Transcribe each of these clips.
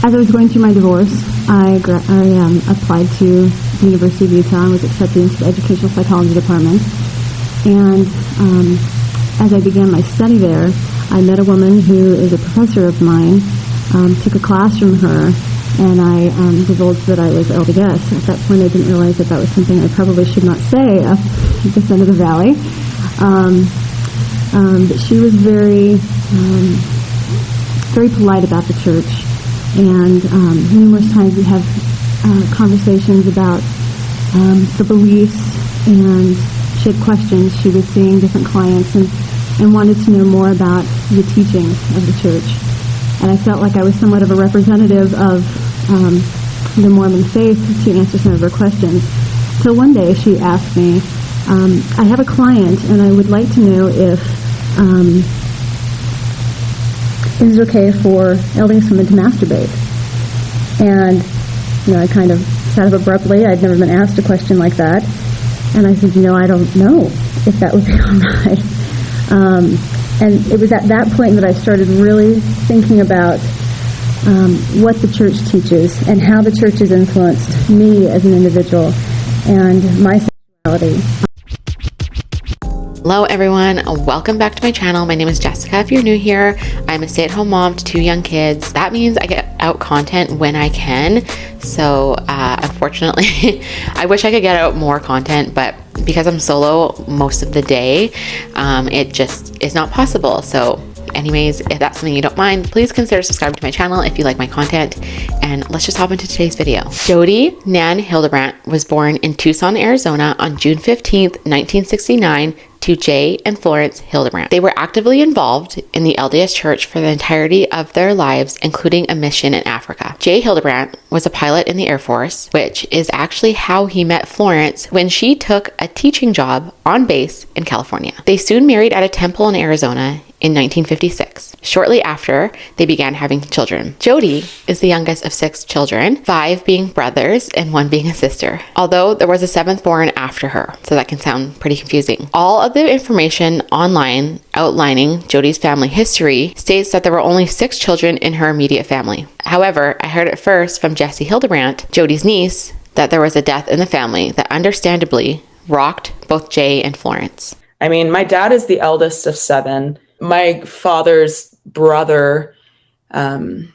As I was going through my divorce, I applied to the University of Utah and was accepted into the educational psychology department. And as I began my study there, I met a woman who is a professor of mine, took a class from her, and I divulged that I was LDS. At that point, I didn't realize that that was something I probably should not say up at this end of the valley. But she was very polite about the church. And numerous times we have conversations about the beliefs, and she had questions. She was seeing different clients and wanted to know more about the teachings of the church. And I felt like I was somewhat of a representative of the Mormon faith to answer some of her questions. So one day she asked me, I have a client and I would like to know if it is okay for LDS women to masturbate. And I kind of sat up abruptly. I'd never been asked a question like that. And I said, I don't know if that would be all right. And it was at that point that I started really thinking about what the church teaches and how the church has influenced me as an individual and my sexuality. Hello everyone, welcome back to my channel. My name is Jessica. If you're new here, I'm a stay-at-home mom to 2 young kids. That means I get out content when I can. So unfortunately, I wish I could get out more content, but because I'm solo most of the day, it just is not possible. So anyways, if that's something you don't mind, please consider subscribing to my channel if you like my content. And let's just hop into today's video. Jodi Nan Hildebrandt was born in Tucson, Arizona on June 15th, 1969 to Jay and Florence Hildebrandt. They were actively involved in the LDS Church for the entirety of their lives, including a mission in Africa. Jay Hildebrandt was a pilot in the Air Force, which is actually how he met Florence when she took a teaching job on base in California. They soon married at a temple in Arizona in 1956. Shortly after, they began having children. Jodi is the youngest of 6 children, 5 being brothers and 1 being a sister, although there was a 7th born after her, so that can sound pretty confusing. All of the information online outlining Jodi's family history states that there were only 6 children in her immediate family. However, I heard it first from Jessie Hildebrandt, Jodi's niece, that there was a death in the family that understandably rocked both Jay and Florence. I mean, my dad is the eldest of 7. My father's brother, there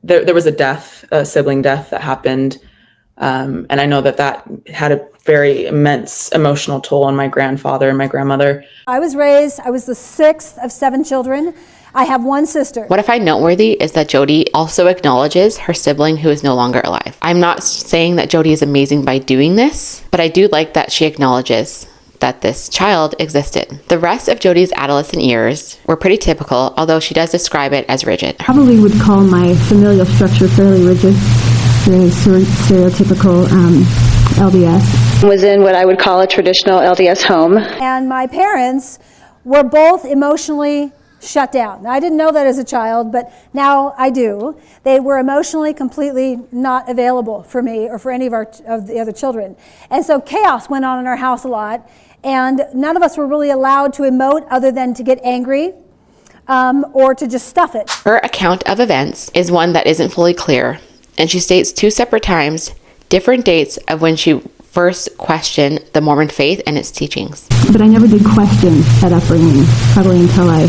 was a sibling death that happened. And I know that had a very immense emotional toll on my grandfather and my grandmother. I was the 6th of 7 children. I have 1 sister. What I find noteworthy is that Jodi also acknowledges her sibling who is no longer alive. I'm not saying that Jodi is amazing by doing this, but I do like that she acknowledges that this child existed. The rest of Jodi's adolescent years were pretty typical, although she does describe it as rigid. Probably would call my familial structure fairly rigid, very stereotypical LDS. Was in what I would call a traditional LDS home. And my parents were both emotionally shut down. Now, I didn't know that as a child, but now I do. They were emotionally completely not available for me or for any of the other children. And so chaos went on in our house a lot, and none of us were really allowed to emote other than to get angry or to just stuff it. Her account of events is one that isn't fully clear, and she states 2 separate times, different dates of when she first questioned the Mormon faith and its teachings. But I never did question that upbringing, probably until I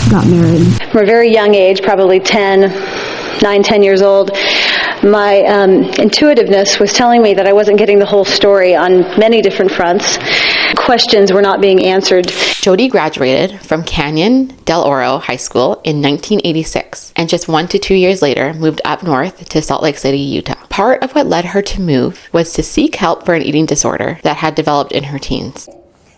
got married. From a very young age, probably 9, 10 years old, my intuitiveness was telling me that I wasn't getting the whole story on many different fronts. Questions were not being answered. Jodi graduated from Canyon Del Oro High School in 1986, and just 1 to 2 years later moved up north to Salt Lake City, Utah. Part of what led her to move was to seek help for an eating disorder that had developed in her teens.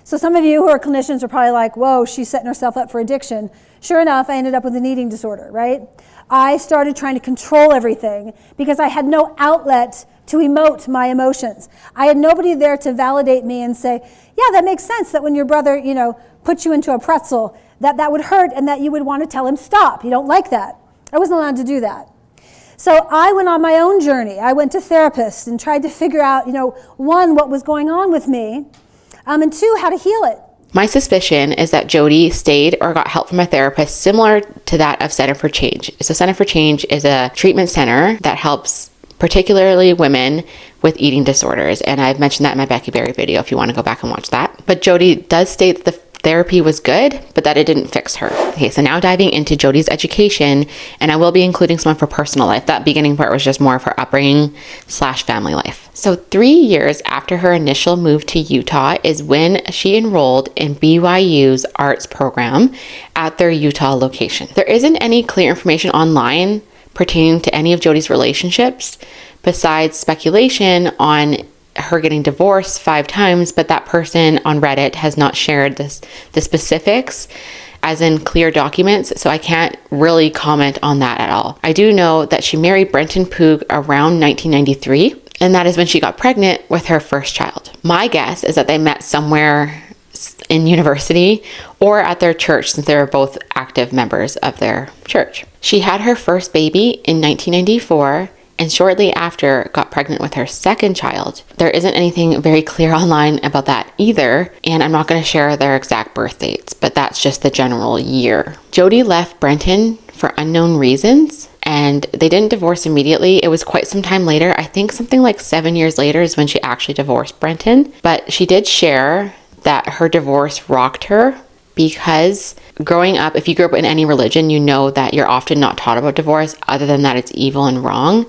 So some of you who are clinicians are probably like, whoa, she's setting herself up for addiction. Sure enough, I ended up with an eating disorder, right? I started trying to control everything because I had no outlet to emote my emotions. I had nobody there to validate me and say, yeah, that makes sense that when your brother, puts you into a pretzel, that would hurt and that you would want to tell him stop. You don't like that. I wasn't allowed to do that. So I went on my own journey. I went to therapists and tried to figure out, 1, what was going on with me, and 2, how to heal it. My suspicion is that Jodi stayed or got help from a therapist similar to that of Center for Change. So Center for Change is a treatment center that helps particularly women with eating disorders. And I've mentioned that in my Becky Berry video if you want to go back and watch that. But Jodi does state that the therapy was good, but that it didn't fix her. Okay, so now diving into Jodi's education, and I will be including some of her personal life. That beginning part was just more of her upbringing / family life. So 3 years after her initial move to Utah is when she enrolled in BYU's arts program at their Utah location. There isn't any clear information online pertaining to any of Jodi's relationships besides speculation on her getting divorced 5 times, but that person on Reddit has not shared the specifics as in clear documents, so I can't really comment on that at all. I do know that she married Brenton Poog around 1993, and that is when she got pregnant with her first child. My guess is that they met somewhere in university or at their church, since they were both active members of their church. She had her first baby in 1994, and shortly after got pregnant with her second child. There isn't anything very clear online about that either, and I'm not going to share their exact birth dates, but that's just the general year. Jodi left Brenton for unknown reasons, and they didn't divorce immediately. It was quite some time later. I think something like 7 years later is when she actually divorced Brenton, but she did share that her divorce rocked her, because growing up, if you grew up in any religion, you know that you're often not taught about divorce other than that it's evil and wrong.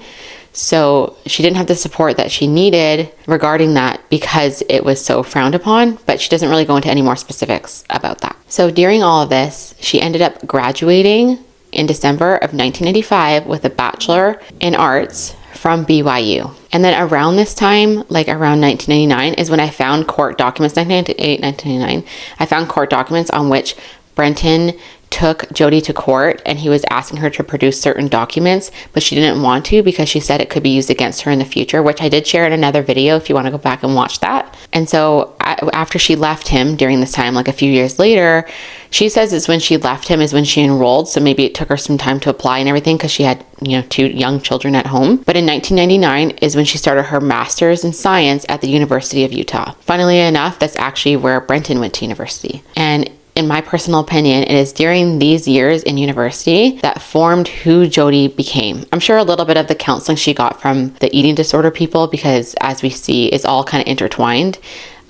So she didn't have the support that she needed regarding that because it was so frowned upon, but she doesn't really go into any more specifics about that. So during all of this, she ended up graduating in December of 1995 with a Bachelor in Arts from BYU. And then around this time, like around 1999, is when I found court documents, 1998, 1999, I found court documents on which Brenton took Jodi to court and he was asking her to produce certain documents, but she didn't want to because she said it could be used against her in the future, which I did share in another video if you want to go back and watch that. And so after she left him during this time, like a few years later, she says it's when she left him is when she enrolled. So maybe it took her some time to apply and everything because she had, 2 young children at home. But in 1999 is when she started her master's in science at the University of Utah. Funnily enough, that's actually where Brenton went to university. And in my personal opinion, it is during these years in university that formed who Jodi became. I'm sure a little bit of the counseling she got from the eating disorder people, because as we see, it's all kind of intertwined.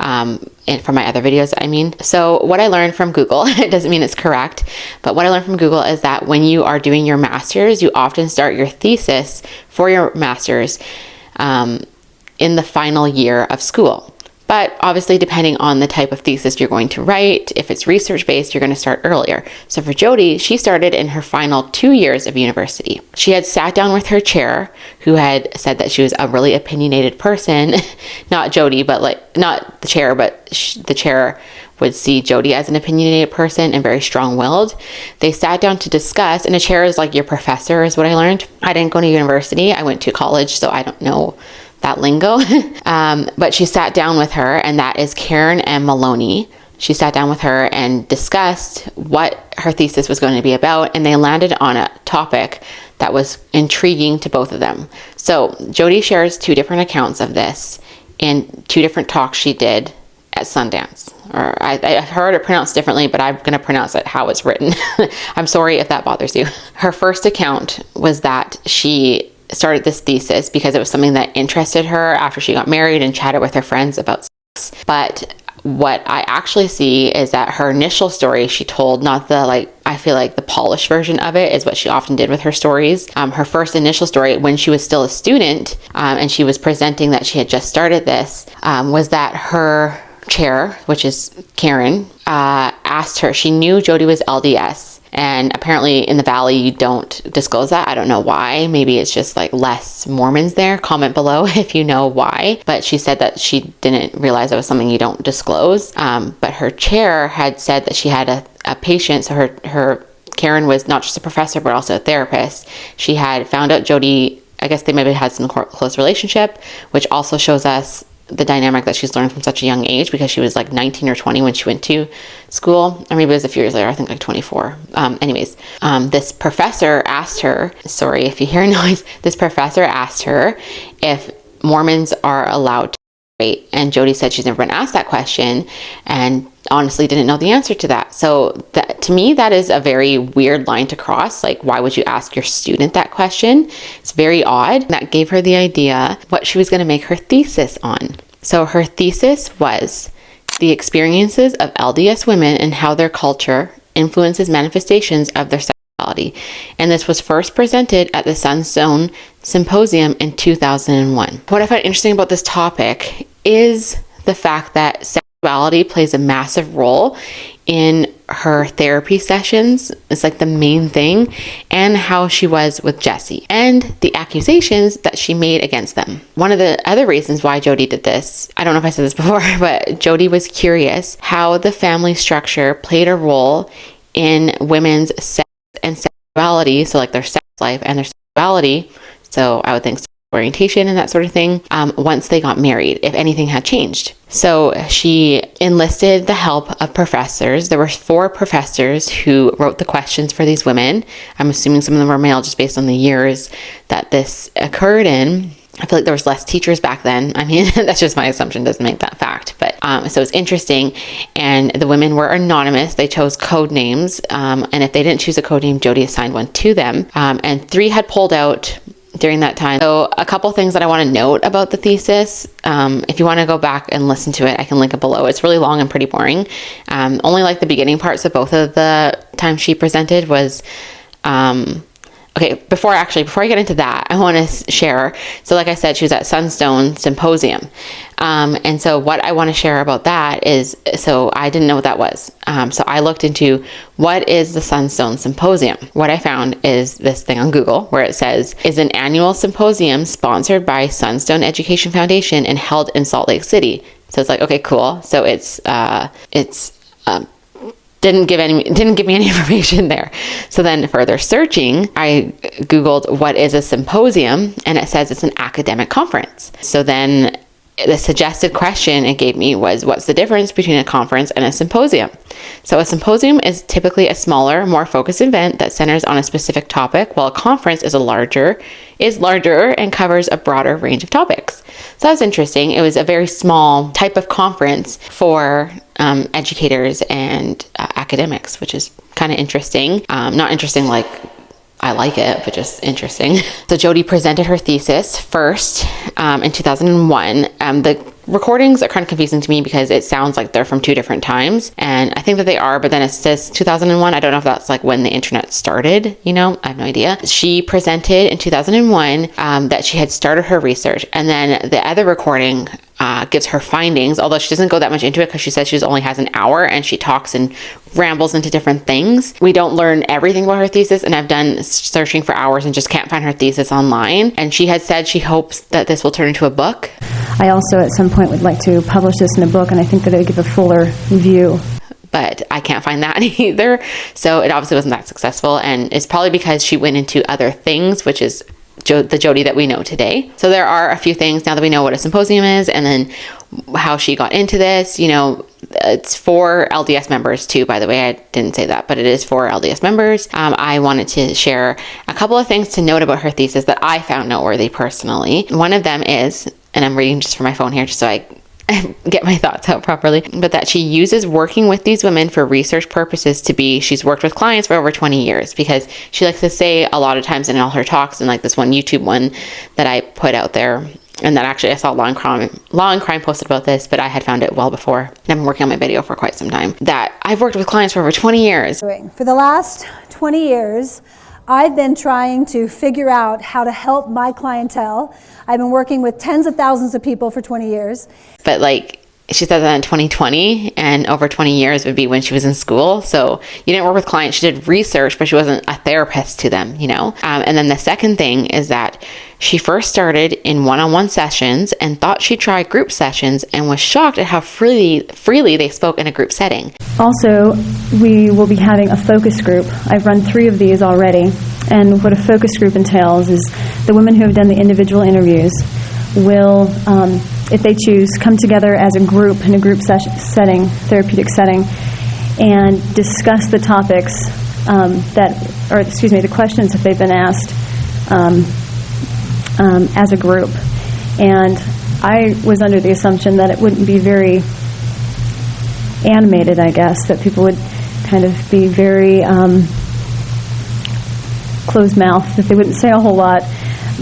And from my other videos, I mean. So what I learned from Google, it doesn't mean it's correct, but what I learned from Google is that when you are doing your master's, you often start your thesis for your master's in the final year of school. But obviously, depending on the type of thesis you're going to write, if it's research-based, you're going to start earlier. So for Jodi, she started in her final 2 years of university. She had sat down with her chair, who had said that she was a really opinionated person. Not Jodi, but not the chair, but the chair would see Jodi as an opinionated person and very strong-willed. They sat down to discuss, and a chair is like your professor, is what I learned. I didn't go to university. I went to college, so I don't know that lingo. But she sat down with her, and that is Karen and Maloney. She sat down with her and discussed what her thesis was going to be about, and they landed on a topic that was intriguing to both of them. So Jodi shares 2 different accounts of this in 2 different talks she did at Sundance. Or I've heard it pronounced differently, but I'm going to pronounce it how it's written. I'm sorry if that bothers you. Her first account was that she started this thesis because it was something that interested her after she got married and chatted with her friends about sex. But what I actually see is that her initial story she told, not the I feel like the polished version of it is what she often did with her stories. Her first initial story when she was still a student and she was presenting that she had just started this was that her chair, which is Karen, asked her, she knew Jodi was LDS. And apparently in the Valley, you don't disclose that. I don't know why. Maybe it's just less Mormons there. Comment below if you know why. But she said that she didn't realize that was something you don't disclose. But her chair had said that she had a patient. So her Karen was not just a professor, but also a therapist. She had found out Jodi, I guess they maybe had some close relationship, which also shows us the dynamic that she's learned from such a young age, because she was 19 or 20 when she went to school, or maybe it was a few years later, I think 24. This professor asked her, sorry if you hear noise, this professor asked her if Mormons are allowed to wait, and Jodi said she's never been asked that question, and honestly didn't know the answer to that. So that, to me, that is a very weird line to cross. Like, why would you ask your student that question? It's very odd. That gave her the idea what she was going to make her thesis on. So her thesis was the experiences of LDS women and how their culture influences manifestations of their sexuality. And this was first presented at the Sunstone Symposium in 2001. What I find interesting about this topic is the fact that sexuality plays a massive role in her therapy sessions. It's like the main thing, and how she was with Jesse and the accusations that she made against them. One of the other reasons why Jodi did this, I don't know if I said this before, but Jodi was curious how the family structure played a role in women's sex and sexuality. So like their sex life and their sexuality. So I would think orientation and that sort of thing, once they got married, if anything had changed. So she enlisted the help of professors. There were 4 professors who wrote the questions for these women. I'm assuming some of them were male just based on the years that this occurred in. I feel like there was less teachers back then. I mean, that's just my assumption, doesn't make that fact. But so it's interesting. And the women were anonymous. They chose code names. And if they didn't choose a code name, Jodi assigned one to them. And 3 had pulled out during that time. So a couple things that I want to note about the thesis. If you want to go back and listen to it, I can link it below. It's really long and pretty boring. Only like the beginning parts of both of the times she presented was, okay, before I get into that, I want to share. So like I said, she was at Sunstone Symposium. And so what I want to share about that is, so I didn't know what that was. So I looked into what is the Sunstone Symposium. What I found is this thing on Google where it says is an annual symposium sponsored by Sunstone Education Foundation and held in Salt Lake City. So it's like, okay, cool. So didn't give me any information there. So then further searching, I Googled what is a symposium, and it says it's an academic conference. So then the suggested question it gave me was, what's the difference between a conference and a symposium? So a symposium is typically a smaller, more focused event that centers on a specific topic, while a conference is larger and covers a broader range of topics. So that's interesting. It was a very small type of conference for educators and academics, which is kind of interesting. Not interesting like I like it, but just interesting. So Jodi presented her thesis first in 2001. The recordings are kind of confusing to me because it sounds like they're from 2 different times, and I think that they are, but then it says 2001. I don't know if that's like when the internet started, I have no idea. She presented in 2001 that she had started her research, and then the other recording gives her findings, although she doesn't go that much into it because she says she only has an hour and she talks and rambles into different things. We don't learn everything about her thesis, and I've done searching for hours and just can't find her thesis online. And she had said she hopes that this will turn into a book. I also at some point would like to publish this in a book, and I think that it would give a fuller view. But I can't find that either. So it obviously wasn't that successful, and it's probably because she went into other things, which is the Jodi that we know today. So there are a few things now that we know what a symposium is, and then how she got into this. It's for LDS members too, by the way. I didn't say that, but it is for LDS members. I wanted to share a couple of things to note about her thesis that I found noteworthy personally. One of them is, and I'm reading just from my phone here just so I get my thoughts out properly, but that she uses working with these women for research purposes she's worked with clients for over 20 years, because she likes to say a lot of times in all her talks, and like this one YouTube one that I put out there, and that actually I saw Law and Crime posted about this, but I had found it well before. I've been working on my video for quite some time, that I've worked with clients for over 20 years. For the last 20 years, I've been trying to figure out how to help my clientele. I've been working with tens of thousands of people for 20 years. But like, she said that in 2020, and over 20 years would be when she was in school. So you didn't work with clients, she did research, but she wasn't a therapist to them, And then the second thing is that she first started in one-on-one sessions and thought she'd try group sessions, and was shocked at how freely they spoke in a group setting. Also, we will be having a focus group. I've run 3 of these already, and what a focus group entails is the women who have done the individual interviews will, if they choose, come together as a group in a group therapeutic setting, and discuss the topics the questions that they've been asked as a group. And I was under the assumption that it wouldn't be very animated, I guess, that people would kind of be very closed-mouthed, that they wouldn't say a whole lot.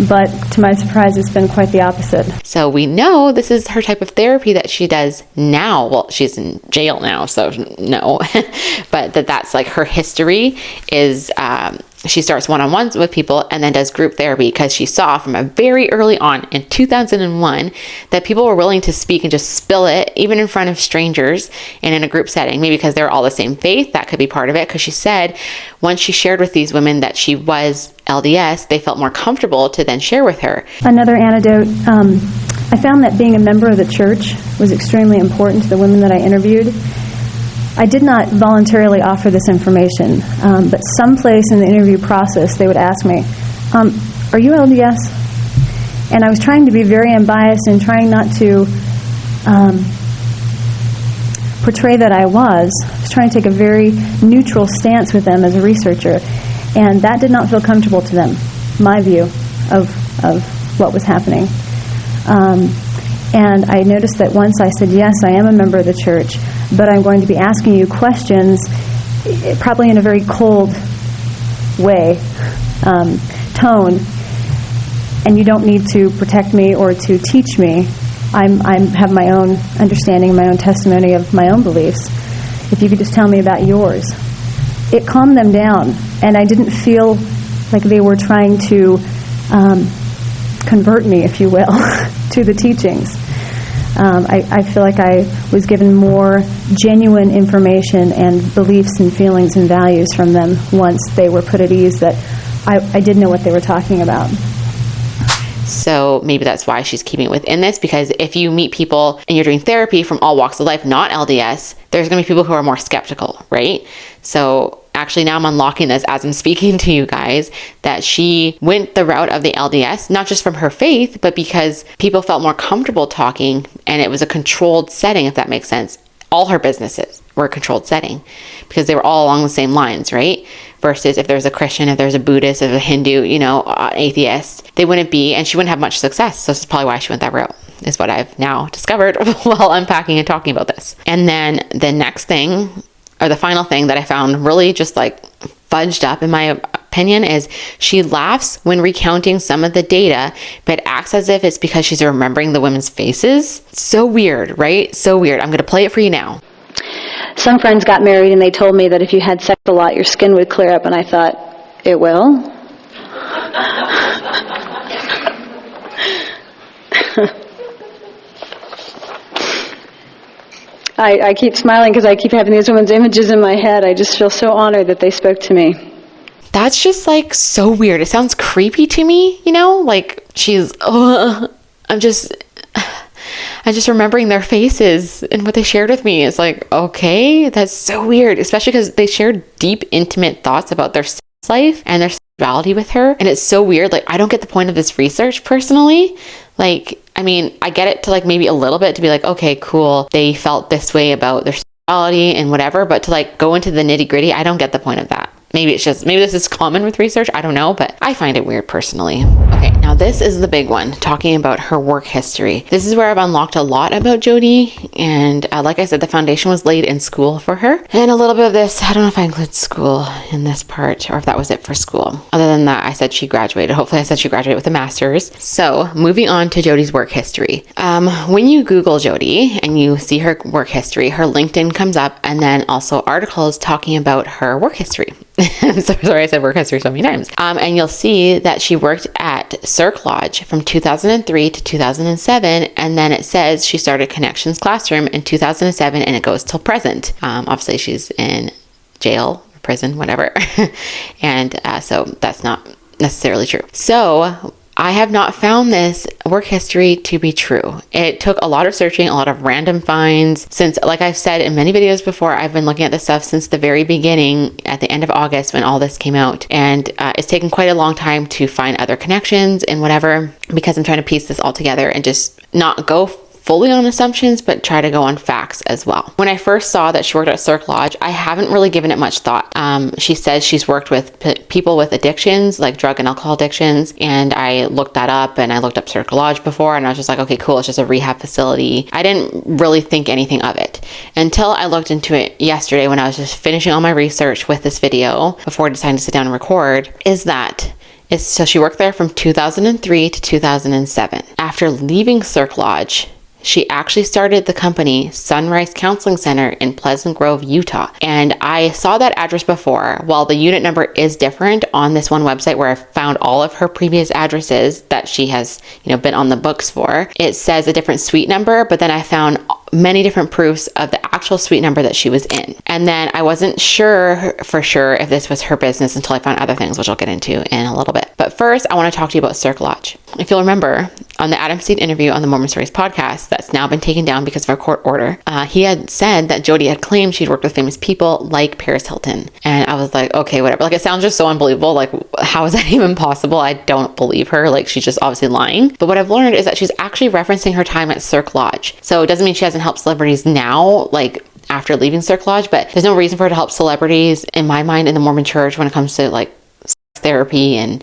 But to my surprise, it's been quite the opposite. So we know this is her type of therapy that she does now. Well, she's in jail now, so no. But that's like her history is she starts one-on-ones with people and then does group therapy, because she saw from a very early on in 2001 that people were willing to speak and just spill it, even in front of strangers and in a group setting. Maybe because they're all the same faith, that could be part of it. Because she said once she shared with these women that she was LDS, they felt more comfortable to then share with her. Another anecdote, I found that being a member of the church was extremely important to the women that I interviewed. I did not voluntarily offer this information, but someplace in the interview process they would ask me, are you LDS? And I was trying to be very unbiased and trying not to portray that I was trying to take a very neutral stance with them as a researcher, and that did not feel comfortable to them, my view of what was happening. And I noticed that once I said, yes, I am a member of the church, but I'm going to be asking you questions, probably in a very cold way, tone, and you don't need to protect me or to teach me. I have my own understanding, my own testimony of my own beliefs. If you could just tell me about yours. It calmed them down, and I didn't feel like they were trying to convert me, if you will, to the teachings. I feel like I was given more genuine information and beliefs and feelings and values from them once they were put at ease that I did know what they were talking about. So maybe that's why she's keeping it within this, because if you meet people and you're doing therapy from all walks of life, not LDS, there's going to be people who are more skeptical, right? So actually now I'm unlocking this as I'm speaking to you guys, that she went the route of the LDS, not just from her faith, but because people felt more comfortable talking, and it was a controlled setting, if that makes sense. All her businesses were a controlled setting because they were all along the same lines, right? Versus if there's a Christian, if there's a Buddhist, if a Hindu, atheist, they wouldn't be, and she wouldn't have much success. So this is probably why she went that route, is what I've now discovered while unpacking and talking about this. And then the next thing, or the final thing that I found really just like fudged up in my opinion, is she laughs when recounting some of the data, but acts as if it's because she's remembering the women's faces. So weird, right? So weird. I'm going to play it for you now. Some friends got married and they told me that if you had sex a lot, your skin would clear up, and I thought, it will? I keep smiling because I keep having these women's images in my head. I just feel so honored that they spoke to me. That's just like so weird. It sounds creepy to me, like she's, I'm just remembering their faces and what they shared with me. It's like, okay, that's so weird, especially because they shared deep, intimate thoughts about their sex life and their sexuality with her. And it's so weird. Like, I don't get the point of this research personally. Like, I mean, I get it to like maybe a little bit to be like, okay, cool, they felt this way about their sexuality and whatever, but to like go into the nitty gritty, I don't get the point of that. Maybe this is common with research, I don't know, but I find it weird personally. Okay, now this is the big one, talking about her work history. This is where I've unlocked a lot about Jodi, and like I said, the foundation was laid in school for her. And a little bit of this, I don't know if I include school in this part, or if that was it for school. Other than that, I said she graduated. Hopefully I said she graduated with a master's. So moving on to Jodi's work history. When you Google Jodi and you see her work history, her LinkedIn comes up, and then also articles talking about her work history. I'm so sorry I said work history so many times. And you'll see that she worked at Cirque Lodge from 2003 to 2007. And then it says she started Connexions Classroom in 2007, and it goes till present. Obviously she's in jail, prison, whatever. And so that's not necessarily true. So I have not found this work history to be true. It took a lot of searching, a lot of random finds. Since, like I've said in many videos before, I've been looking at this stuff since the very beginning, at the end of August when all this came out. And it's taken quite a long time to find other connections and whatever, because I'm trying to piece this all together and just not go fully on assumptions, but try to go on facts as well. When I first saw that she worked at Cirque Lodge, I haven't really given it much thought. She says she's worked with people with addictions, like drug and alcohol addictions, and I looked that up, and I looked up Cirque Lodge before, and I was just like, okay, cool, it's just a rehab facility. I didn't really think anything of it until I looked into it yesterday when I was just finishing all my research with this video before deciding to sit down and record. So she worked there from 2003 to 2007. After leaving Cirque Lodge, she actually started the company Sunrise Counseling Center in Pleasant Grove, Utah. And I saw that address before. While the unit number is different on this one website where I found all of her previous addresses that she has, been on the books for, it says a different suite number, but then I found many different proofs of the actual suite number that she was in. And then I wasn't sure for sure if this was her business until I found other things, which I'll get into in a little bit. But first, I want to talk to you about Cirque Lodge. If you'll remember, on the Adam Seed interview on the Mormon Stories podcast that's now been taken down because of a court order, he had said that Jodi had claimed she'd worked with famous people like Paris Hilton. And I was like, okay, whatever. Like, it sounds just so unbelievable. Like, how is that even possible? I don't believe her. Like, she's just obviously lying. But what I've learned is that she's actually referencing her time at Cirque Lodge. So it doesn't mean she hasn't helped celebrities now, like after leaving Cirque Lodge, but there's no reason for her to help celebrities, in my mind, in the Mormon church when it comes to like therapy and,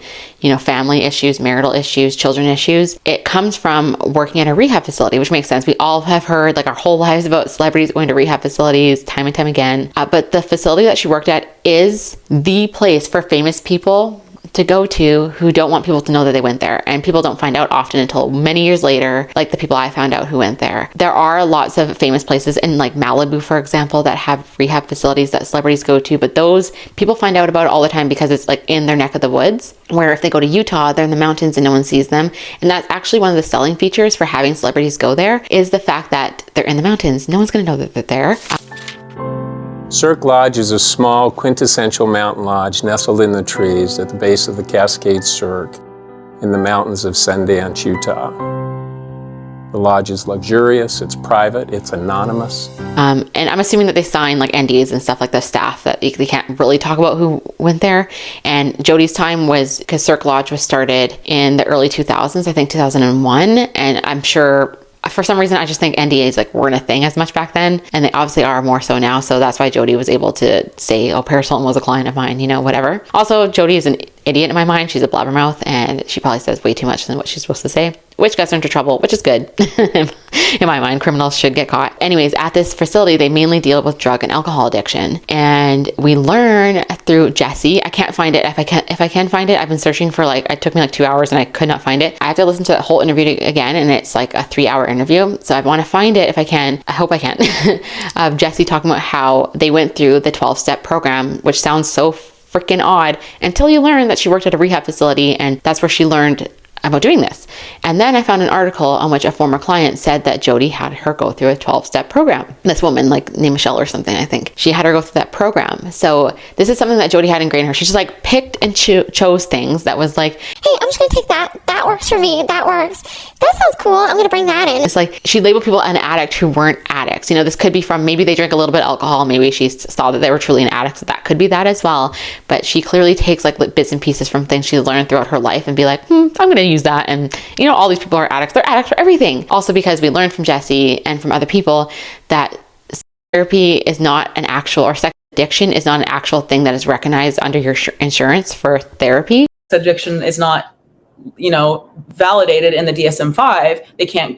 family issues, marital issues, children issues. It comes from working at a rehab facility, which makes sense. We all have heard like our whole lives about celebrities going to rehab facilities time and time again. But the facility that she worked at is the place for famous people to go to who don't want people to know that they went there. And people don't find out often until many years later, like the people I found out who went there. There are lots of famous places in like Malibu, for example, that have rehab facilities that celebrities go to, but those people find out about it all the time because it's like in their neck of the woods, where if they go to Utah, they're in the mountains and no one sees them. And that's actually one of the selling features for having celebrities go there, is the fact that they're in the mountains. No one's gonna know that they're there. Cirque Lodge is a small, quintessential mountain lodge nestled in the trees at the base of the Cascade Cirque in the mountains of Sundance, Utah. The lodge is luxurious, it's private, it's anonymous. And I'm assuming that they sign like NDAs and stuff like the staff, that they can't really talk about who went there. And Jodi's time was, because Cirque Lodge was started in the early 2000s, I think 2001. And I'm sure, for some reason, I just think NDAs like weren't a thing as much back then, and they obviously are more so now. So that's why Jodi was able to say, oh, Paris Hilton was a client of mine, whatever. Also, Jodi is an idiot in my mind. She's a blabbermouth, and she probably says way too much than what she's supposed to say, which gets her into trouble, which is good. In my mind, criminals should get caught. Anyways, at this facility, they mainly deal with drug and alcohol addiction. And we learn through Jessie. I can't find it. If I can find it, I've been searching for it took me like 2 hours and I could not find it. I have to listen to that whole interview again, and it's like a 3-hour interview. So I want to find it if I can. I hope I can. Of Jessie talking about how they went through the 12-step program, which sounds so freaking odd until you learn that she worked at a rehab facility, and that's where she learned about doing this. And then I found an article on which a former client said that Jodi had her go through a 12-step program. This woman, named Michelle or something, I think. She had her go through that program. So this is something that Jodi had ingrained in her. She just picked and chose things that was like, hey, I'm just gonna take that. That works for me. That works. That sounds cool. I'm gonna bring that in. It's like she labeled people an addict who weren't addicts. This could be from maybe they drank a little bit of alcohol. Maybe she saw that they were truly an addict. So that could be that as well. But she clearly takes bits and pieces from things she learned throughout her life and be like, I'm gonna use that. And all these people are addicts. They're addicts for everything. Also because we learned from Jessie and from other people that therapy is not an actual, or sex addiction is not an actual thing that is recognized under your insurance for therapy. Addiction is not, validated in the DSM-5.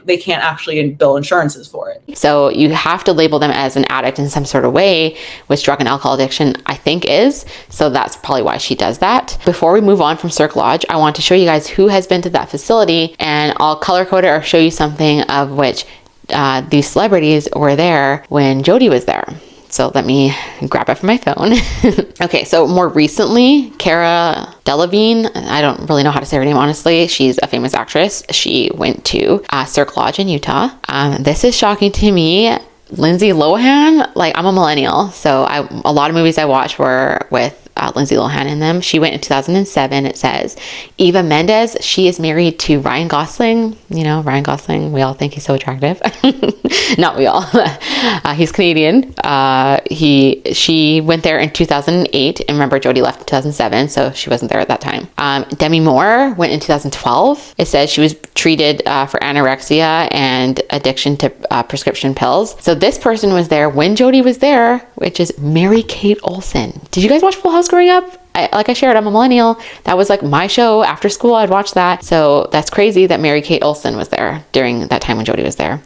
They can't actually bill insurances for it. So you have to label them as an addict in some sort of way, which drug and alcohol addiction, I think, is. So that's probably why she does that. Before we move on from Cirque Lodge, I want to show you guys who has been to that facility, and I'll color code it or show you something of which these celebrities were there when Jodi was there. So let me grab it from my phone. Okay, so more recently, Cara Delevingne, I don't really know how to say her name, honestly. She's a famous actress. She went to Cirque Lodge in Utah. This is shocking to me. Lindsay Lohan, I'm a millennial, so a lot of movies I watched were with Lindsay Lohan in them. She went in 2007, it says. Eva Mendes, she is married to Ryan Gosling. You know, Ryan Gosling, we all think he's so attractive. Not we all. He's Canadian. She went there in 2008, and remember, Jodi left in 2007, so she wasn't there at that time. Demi Moore went in 2012. It says she was treated for anorexia and addiction to prescription pills. So this person was there when Jodi was there, which is Mary-Kate Olsen. Did you guys watch Full House growing up? Like I shared, I'm a millennial. That was like my show after school. I'd watch that. So that's crazy that Mary-Kate Olsen was there during that time when Jodi was there.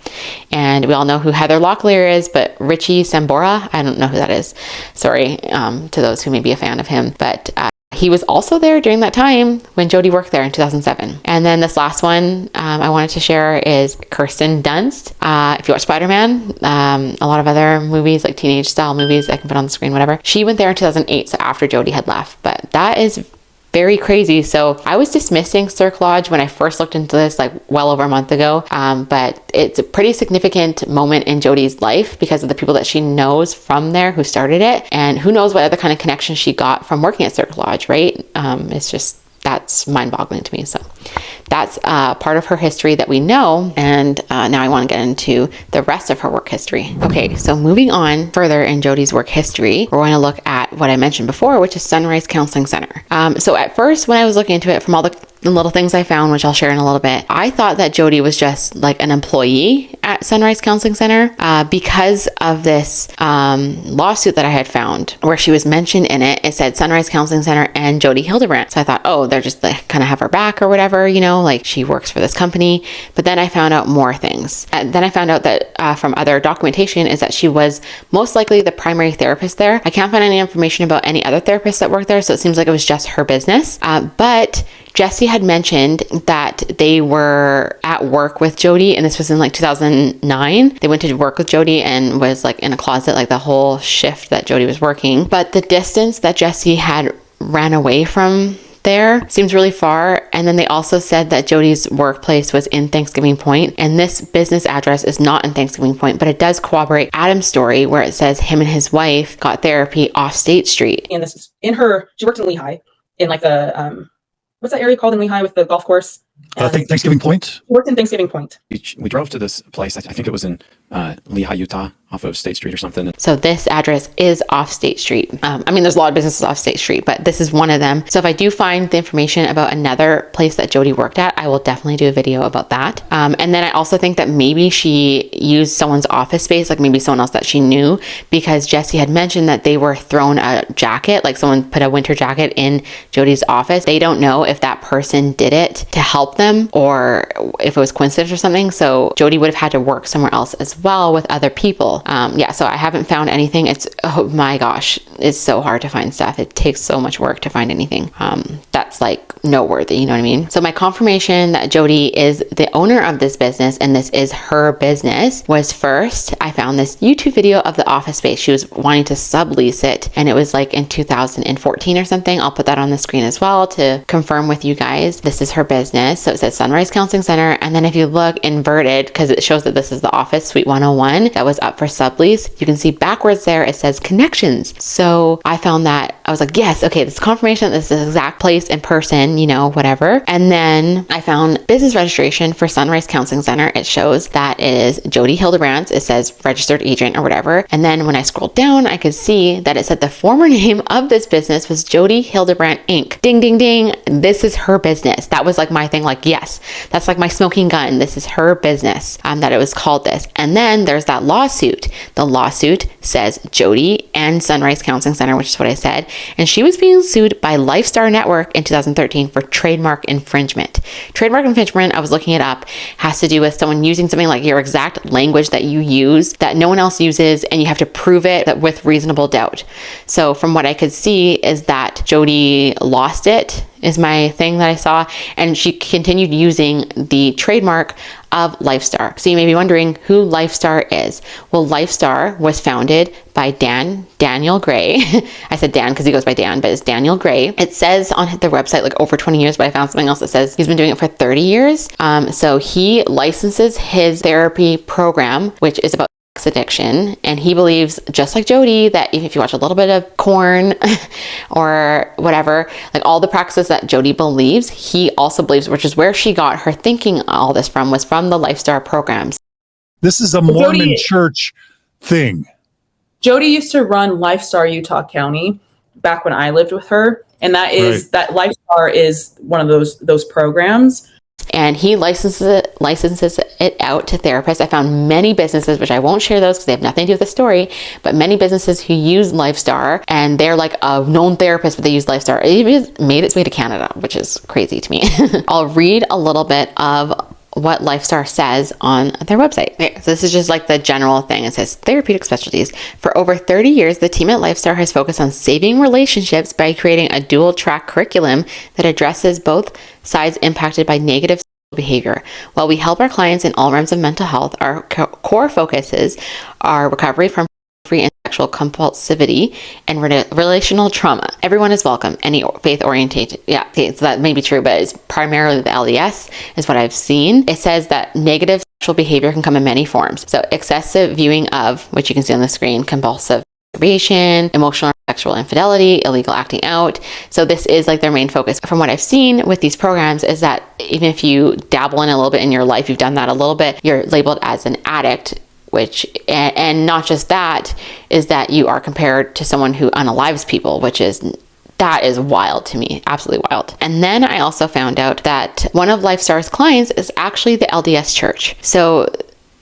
And we all know who Heather Locklear is, but Richie Sambora, I don't know who that is. Sorry to those who may be a fan of him, but he was also there during that time when Jodi worked there in 2007. And then this last one I wanted to share is Kirsten Dunst. If you watch Spider-Man, a lot of other movies, like teenage style movies I can put on the screen, whatever. She went there in 2008, so after Jodi had left. But that is very crazy. So I was dismissing Cirque Lodge when I first looked into this, like well over a month ago. But it's a pretty significant moment in Jodi's life because of the people that she knows from there who started it, and who knows what other kind of connections she got from working at Cirque Lodge, right? It's just, that's mind-boggling to me. So that's part of her history that we know. And now I want to get into the rest of her work history. Okay, so moving on further in Jodi's work history, we're going to look at what I mentioned before, which is Sunrise Counseling Center. So at first, when I was looking into it, from all the little things I found, which I'll share in a little bit, I thought that Jodi was just like an employee at Sunrise Counseling Center because of this lawsuit that I had found where she was mentioned in it. It said Sunrise Counseling Center and Jodi Hildebrandt. So I thought, oh, they're just like, kind of have her back or whatever, you know, like she works for this company. But then I found out more things. And then I found out that from other documentation is that she was most likely the primary therapist there. I can't find any information about any other therapists that work there, so it seems like it was just her business. But Jesse had mentioned that they were at work with Jodi, and this was in like 2009. They went to work with Jodi and was like in a closet like the whole shift that Jodi was working. But the distance that Jesse had ran away from there seems really far. And then they also said that Jodi's workplace was in Thanksgiving Point, and this business address is not in Thanksgiving Point, but it does corroborate Adam's story where it says him and his wife got therapy off State Street. And this is in her, she worked in Lehigh in like the, what's that area called in Lehigh with the golf course? I think Thanksgiving Point. She worked in Thanksgiving Point. We drove to this place. I think it was in Lehigh, Utah, off of State Street or something. So this address is off State Street. I mean, there's a lot of businesses off State Street, but this is one of them. So if I do find the information about another place that Jodi worked at, I will definitely do a video about that. And then I also think that maybe she used someone's office space, like maybe someone else that she knew, because Jesse had mentioned that they were thrown a jacket, like someone put a winter jacket in Jodi's office. They don't know if that person did it to help them or if it was coincidence or something. So Jodi would have had to work somewhere else as well with other people. Yeah, so I haven't found anything. It's, oh my gosh, it's so hard to find stuff. It takes so much work to find anything that's like noteworthy, you know what I mean? So my confirmation that Jodi is the owner of this business and this is her business was first, I found this YouTube video of the office space. She was wanting to sublease it, and it was like in 2014 or something. I'll put that on the screen as well to confirm with you guys. This is her business. So it says Sunrise Counseling Center. And then if you look inverted, because it shows that this is the office, Suite 101, that was up for sublease, you can see backwards there, it says Connexions. So I found that, I was like, yes, okay, this is confirmation that this is the exact place in person, you know, whatever. And then I found business registration for Sunrise Counseling Center. It shows that it is Jodi Hildebrandt. It says registered agent or whatever. And then when I scrolled down, I could see that it said the former name of this business was Jodi Hildebrandt Inc. Ding, ding, ding. This is her business. That was like my thing, like, yes, that's like my smoking gun. This is her business, that it was called this. And then there's that lawsuit. The lawsuit says Jodi and Sunrise Counseling Center, which is what I said. And she was being sued by Lifestar Network in 2013 for trademark infringement. Trademark infringement, I was looking it up, has to do with someone using something like your exact language that you use that no one else uses, and you have to prove it with reasonable doubt. So from what I could see is that Jodi lost it, is my thing that I saw, and she continued using the trademark of Lifestar. So you may be wondering who Lifestar is. Well, Lifestar was founded by Daniel Gray. I said Dan because he goes by Dan, but it's Daniel Gray. It says on their website like over 20 years, but I found something else that says he's been doing it for 30 years. So he licenses his therapy program, which is about addiction, and he believes, just like Jodi, that if you watch a little bit of corn or whatever, like all the practices that Jodi believes, he also believes, which is where she got her thinking all this from, was from the lifestar programs. This is a Mormon church thing. Jodi used to run Lifestar Utah County back when I lived with her, and that Lifestar is one of those programs. And he licenses it out to therapists. I found many businesses, which I won't share those because they have nothing to do with the story, but many businesses who use Lifestar, and they're like a known therapist, but they use Lifestar. It even made its way to Canada, which is crazy to me. I'll read a little bit of what Lifestar says on their website. Okay, so this is just like the general thing. It says therapeutic specialties. For over 30 years, the team at Lifestar has focused on saving relationships by creating a dual track curriculum that addresses both sides impacted by negative behavior. While we help our clients in all realms of mental health, our core focuses are recovery from free and sexual compulsivity and relational trauma. Everyone is welcome. Any faith oriented. Yeah, okay, so that may be true, but it's primarily the LDS is what I've seen. It says that negative sexual behavior can come in many forms. So excessive viewing of, which you can see on the screen, compulsive masturbation, emotional or sexual infidelity, illegal acting out. So this is like their main focus. From what I've seen with these programs is that even if you dabble in a little bit in your life, you've done that a little bit, you're labeled as an addict, which, and not just that, is that you are compared to someone who unalives people, that is wild to me, absolutely wild. And then I also found out that one of Lifestar's clients is actually the LDS Church. So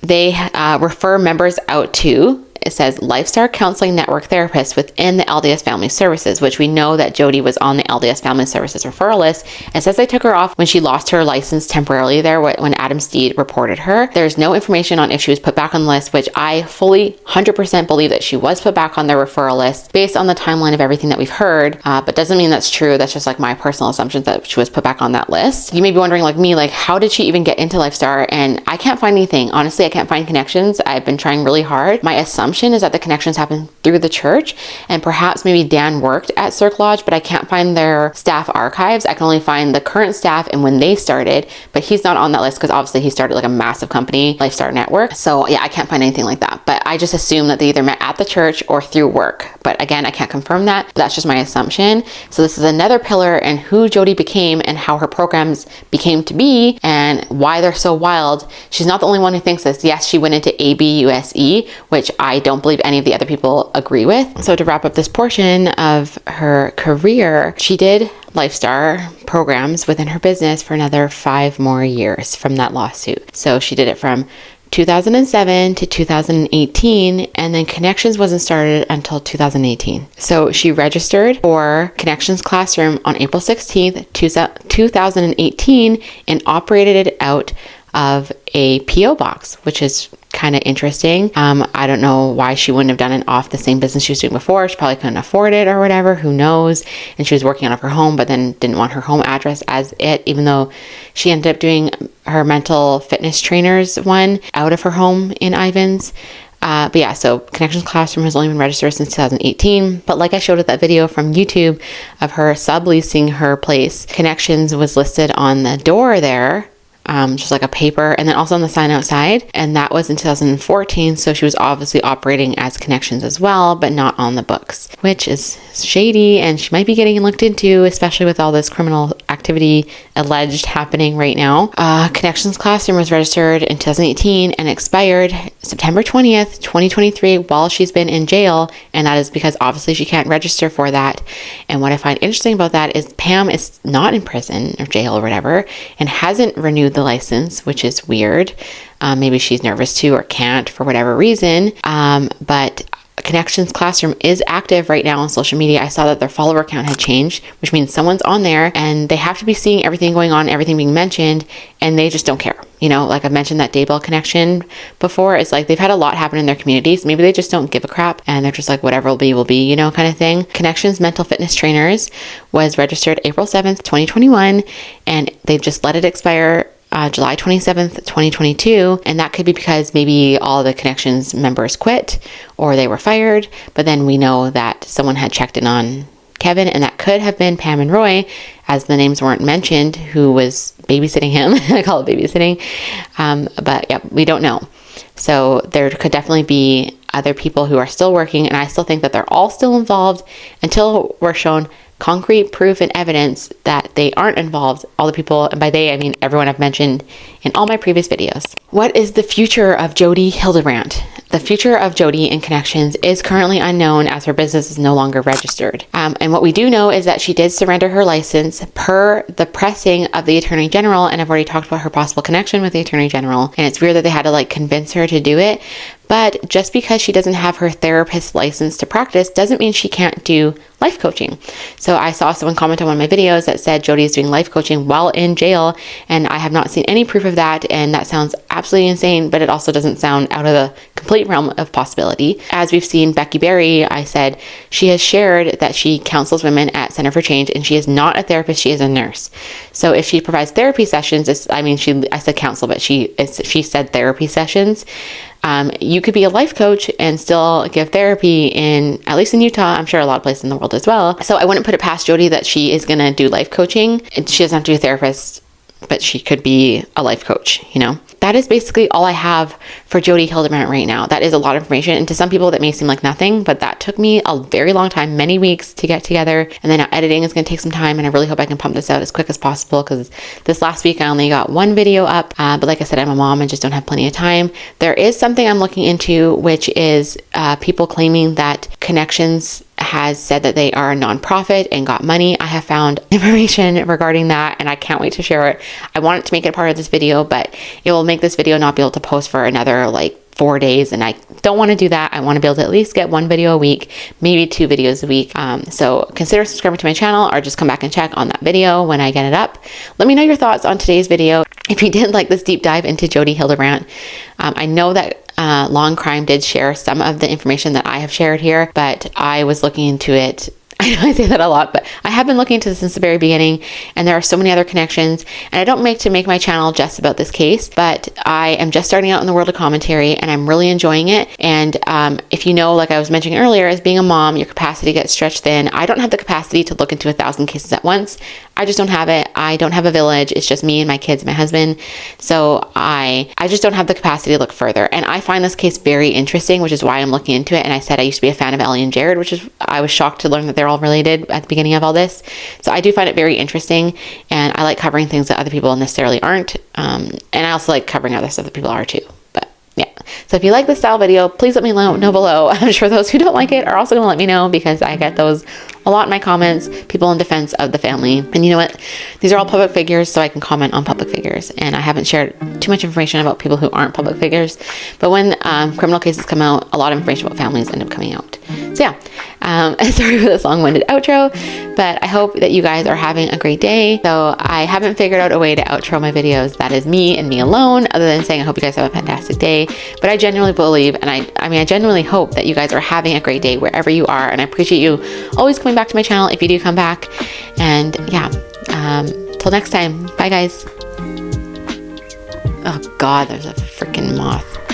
they refer members out to, it says Lifestar Counseling Network therapists within the LDS Family Services, which we know that Jodi was on the LDS Family Services referral list. It says they took her off when she lost her license temporarily there when Adam Steed reported her. There's no information on if she was put back on the list, which I fully 100% believe that she was put back on their referral list based on the timeline of everything that we've heard, but doesn't mean that's true. That's just like my personal assumption that she was put back on that list. You may be wondering, like me, like how did she even get into Lifestar? And I can't find anything. Honestly, I can't find connections. I've been trying really hard. My assumption is that the connections happen through the church, and perhaps maybe Dan worked at Cirque Lodge, but I can't find their staff archives. I can only find the current staff and when they started, but he's not on that list because obviously he started like a massive company, Lifestar Network. So yeah, I can't find anything like that, but I just assume that they either met at the church or through work. But again, I can't confirm that, but that's just my assumption. So this is another pillar in who Jodi became and how her programs became to be and why they're so wild. She's not the only one who thinks this. Yes, she went into ABUSE, which I don't believe any of the other people agree with. So to wrap up this portion of her career, she did Lifestar programs within her business for another 5 more years from that lawsuit. So she did it from 2007 to 2018, and then Connexions wasn't started until 2018. So she registered for Connexions Classroom on April 16th, 2018, and operated it out of a PO box, which is kind of interesting. I don't know why she wouldn't have done it off the same business she was doing before. She probably couldn't afford it or whatever, who knows. And she was working out of her home, but then didn't want her home address as it, even though she ended up doing her mental fitness trainers one out of her home in Ivins. But yeah, so Connexions Classroom has only been registered since 2018. But like I showed with that video from YouTube of her subleasing her place, Connexions was listed on the door there, just like a paper, and then also on the sign outside, and that was in 2014. So she was obviously operating as Connexions as well, but not on the books, which is shady, and she might be getting looked into, especially with all this criminal activity alleged happening right now. Connexions Classroom was registered in 2018 and expired September 20th, 2023, while she's been in jail, and that is because obviously she can't register for that. And what I find interesting about that is Pam is not in prison or jail or whatever, and hasn't renewed the license, which is weird. Maybe she's nervous too or can't for whatever reason. But Connexions Classroom is active right now on social media. I saw that their follower count had changed, which means someone's on there and they have to be seeing everything going on, everything being mentioned, and they just don't care. You know, like I've mentioned that Daybell connection before. It's like they've had a lot happen in their communities. Maybe they just don't give a crap and they're just like, whatever will be, you know, kind of thing. Connexions Mental Fitness Trainers was registered April 7th, 2021, and they've just let it expire July 27th, 2022. And that could be because maybe all the Connexions members quit or they were fired. But then we know that someone had checked in on Kevin, and that could have been Pam and Roy, as the names weren't mentioned, who was babysitting him. I call it babysitting. But yeah, we don't know. So there could definitely be other people who are still working, and I still think that they're all still involved until we're shown concrete proof and evidence that they aren't involved. All the people, and by they I mean everyone I've mentioned in all my previous videos. What is the future of Jodi Hildebrandt? The future of Jodi in Connexions is currently unknown, as her business is no longer registered. And what we do know is that she did surrender her license per the pressing of the Attorney General, and I've already talked about her possible connection with the Attorney General, and it's weird that they had to like convince her to do it. But just because she doesn't have her therapist license to practice doesn't mean she can't do life coaching. So I saw someone comment on one of my videos that said Jodi is doing life coaching while in jail, and I have not seen any proof of that, and that sounds absolutely insane, but it also doesn't sound out of the complete realm of possibility. As we've seen Becky Berry, I said she has shared that she counsels women at Center for Change, and she is not a therapist, she is a nurse. So if she provides therapy sessions, I said counsel, but she said therapy sessions. You could be a life coach and still give therapy at least in Utah. I'm sure a lot of places in the world as well. So I wouldn't put it past Jodi that she is going to do life coaching. She doesn't have to be a therapist, but she could be a life coach, you know? That is basically all I have for Jodi Hildebrandt right now. That is a lot of information, and to some people that may seem like nothing, but that took me a very long time, many weeks to get together, and then editing is going to take some time, and I really hope I can pump this out as quick as possible, because this last week I only got one video up, but like I said, I'm a mom and just don't have plenty of time. There is something I'm looking into, which is people claiming that Connexions has said that they are a nonprofit and got money. I have found information regarding that, and I can't wait to share it. I wanted to make it a part of this video, but it will make this video not be able to post for another like 4 days, and I don't want to do that. I want to be able to at least get one video a week, maybe 2 videos a week. So consider subscribing to my channel, or just come back and check on that video when I get it up. Let me know your thoughts on today's video. If you did like this deep dive into Jodi Hildebrandt, I know that Long Crime did share some of the information that I have shared here, but I was looking into it. I know I say that a lot, but I have been looking into this since the very beginning, and there are so many other connections, and I don't make my channel just about this case, but I am just starting out in the world of commentary, and I'm really enjoying it. And if you know, like I was mentioning earlier, as being a mom, your capacity gets stretched thin. I don't have the capacity to look into 1,000 cases at once. I just don't have it. I don't have a village. It's just me and my kids, my husband. So I just don't have the capacity to look further. And I find this case very interesting, which is why I'm looking into it. And I said I used to be a fan of Ellie and Jared, I was shocked to learn that they're all related at the beginning of all this. So I do find it very interesting, and I like covering things that other people necessarily aren't. And I also like covering other stuff that people are too. But yeah. So if you like this style video, please let me know below. I'm sure those who don't like it are also going to let me know, because I get those a lot in my comments, people in defense of the family. And you know what? These are all public figures, so I can comment on public figures. And I haven't shared too much information about people who aren't public figures. But when criminal cases come out, a lot of information about families end up coming out. So yeah, sorry for this long-winded outro, but I hope that you guys are having a great day. So I haven't figured out a way to outro my videos that is me and me alone, other than saying I hope you guys have a fantastic day. But I genuinely believe, and I genuinely hope that you guys are having a great day wherever you are, and I appreciate you always coming back to my channel if you do come back. And yeah, till next time, bye guys. Oh God, there's a freaking moth.